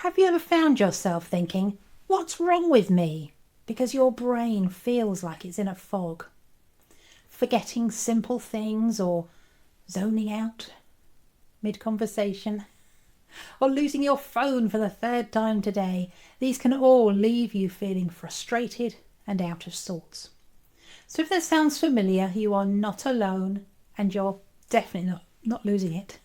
Have you ever found yourself thinking, what's wrong with me? Because your brain feels like it's in a fog. Forgetting simple things or zoning out mid-conversation or losing your phone for the third time today. These can all leave you feeling frustrated and out of sorts. So if that sounds familiar, you are not alone and you're definitely not losing it.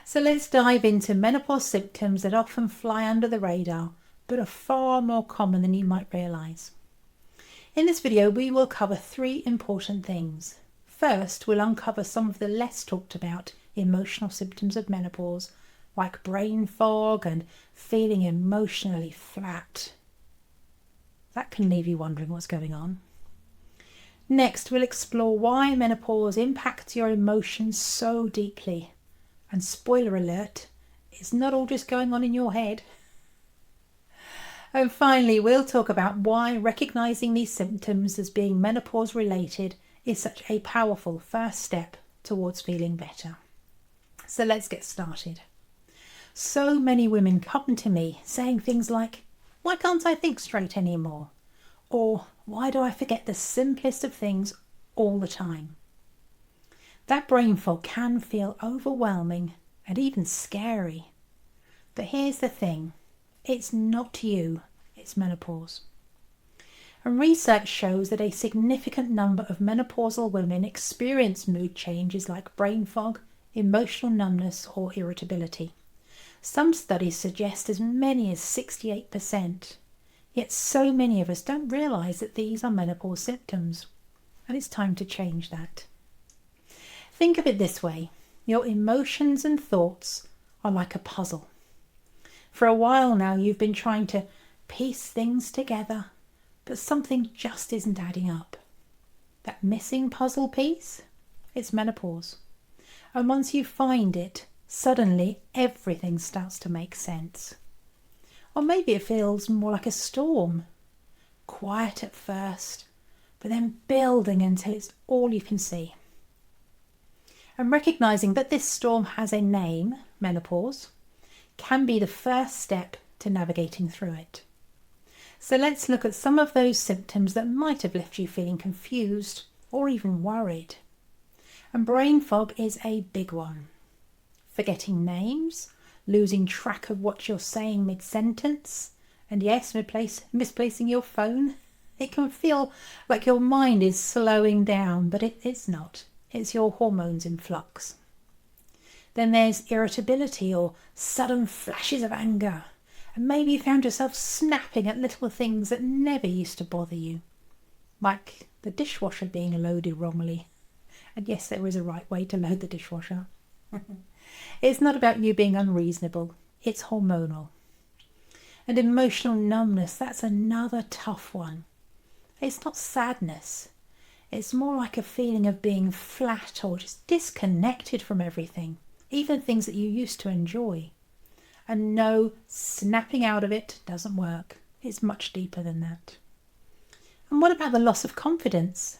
So let's dive into menopause symptoms that often fly under the radar but are far more common than you might realise. In this video we will cover 3 important things. First, we'll uncover some of the less talked about emotional symptoms of menopause, like brain fog and feeling emotionally flat. That can leave you wondering what's going on. Next, we'll explore why menopause impacts your emotions so deeply. And spoiler alert, it's not all just going on in your head. And finally, we'll talk about why recognising these symptoms as being menopause related is such a powerful first step towards feeling better. So let's get started. So many women come to me saying things like, why can't I think straight anymore? Or why do I forget the simplest of things all the time? That brain fog can feel overwhelming and even scary. But here's the thing, it's not you, it's menopause. And research shows that a significant number of menopausal women experience mood changes like brain fog, emotional numbness or irritability. Some studies suggest as many as 68%. Yet so many of us don't realise that these are menopause symptoms. And it's time to change that. Think of it this way, your emotions and thoughts are like a puzzle. For a while now you've been trying to piece things together, but something just isn't adding up. That missing puzzle piece? It's menopause. And once you find it, suddenly everything starts to make sense. Or maybe it feels more like a storm. Quiet at first, but then building until it's all you can see. And recognising that this storm has a name, menopause, can be the first step to navigating through it. So let's look at some of those symptoms that might have left you feeling confused or even worried. And brain fog is a big one. Forgetting names, losing track of what you're saying mid-sentence, and yes, misplacing your phone. It can feel like your mind is slowing down, but it's not. It's your hormones in flux. Then there's irritability or sudden flashes of anger. And maybe you found yourself snapping at little things that never used to bother you. Like the dishwasher being loaded wrongly. And yes, there is a right way to load the dishwasher. It's not about you being unreasonable. It's hormonal. And emotional numbness, that's another tough one. It's not sadness. It's more like a feeling of being flat or just disconnected from everything, even things that you used to enjoy. And no, snapping out of it doesn't work. It's much deeper than that. And what about the loss of confidence?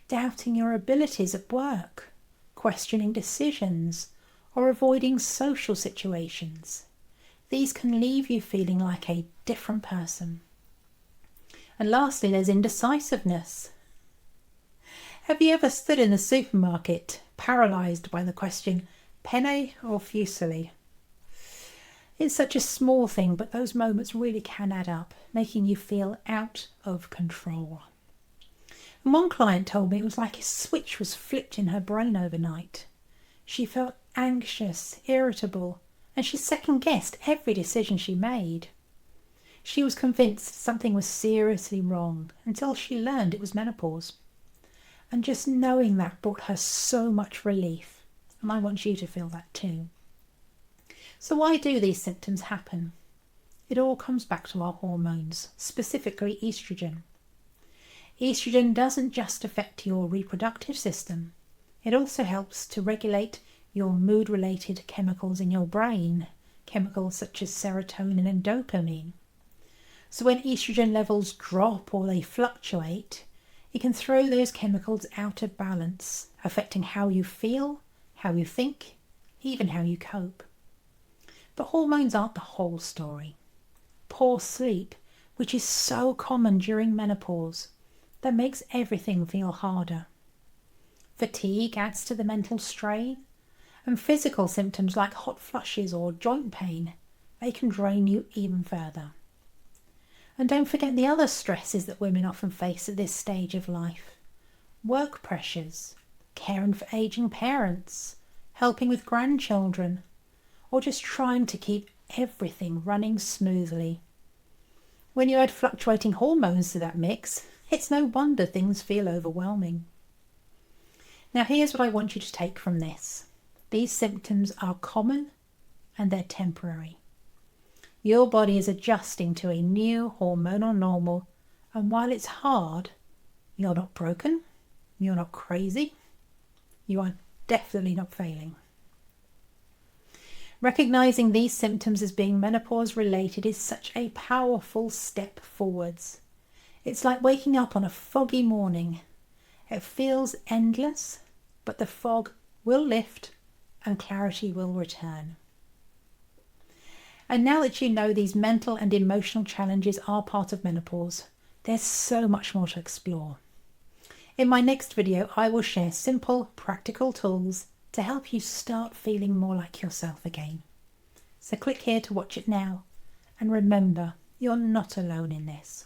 Doubting your abilities at work, questioning decisions, or avoiding social situations. These can leave you feeling like a different person. And lastly, there's indecisiveness. Have you ever stood in the supermarket, paralysed by the question, penne or fusilli? It's such a small thing, but those moments really can add up, making you feel out of control. And one client told me it was like a switch was flipped in her brain overnight. She felt anxious, irritable, and she second-guessed every decision she made. She was convinced something was seriously wrong until she learned it was menopause. And just knowing that brought her so much relief. And I want you to feel that too. So why do these symptoms happen? It all comes back to our hormones, specifically estrogen. Estrogen doesn't just affect your reproductive system. It also helps to regulate your mood-related chemicals in your brain, chemicals such as serotonin and dopamine. So when estrogen levels drop or they fluctuate, it can throw those chemicals out of balance, affecting how you feel, how you think, even how you cope. But hormones aren't the whole story. Poor sleep, which is so common during menopause, that makes everything feel harder. Fatigue adds to the mental strain, and physical symptoms like hot flushes or joint pain, they can drain you even further. And don't forget the other stresses that women often face at this stage of life. Work pressures, caring for aging parents, helping with grandchildren, or just trying to keep everything running smoothly. When you add fluctuating hormones to that mix, it's no wonder things feel overwhelming. Now here's what I want you to take from this. These symptoms are common and they're temporary. Your body is adjusting to a new hormonal normal, and while it's hard, you're not broken, you're not crazy, you are definitely not failing. Recognizing these symptoms as being menopause related is such a powerful step forwards. It's like waking up on a foggy morning. It feels endless, but the fog will lift and clarity will return. And now that you know these mental and emotional challenges are part of menopause, there's so much more to explore. In my next video, I will share simple, practical tools to help you start feeling more like yourself again. So click here to watch it now, and remember, you're not alone in this.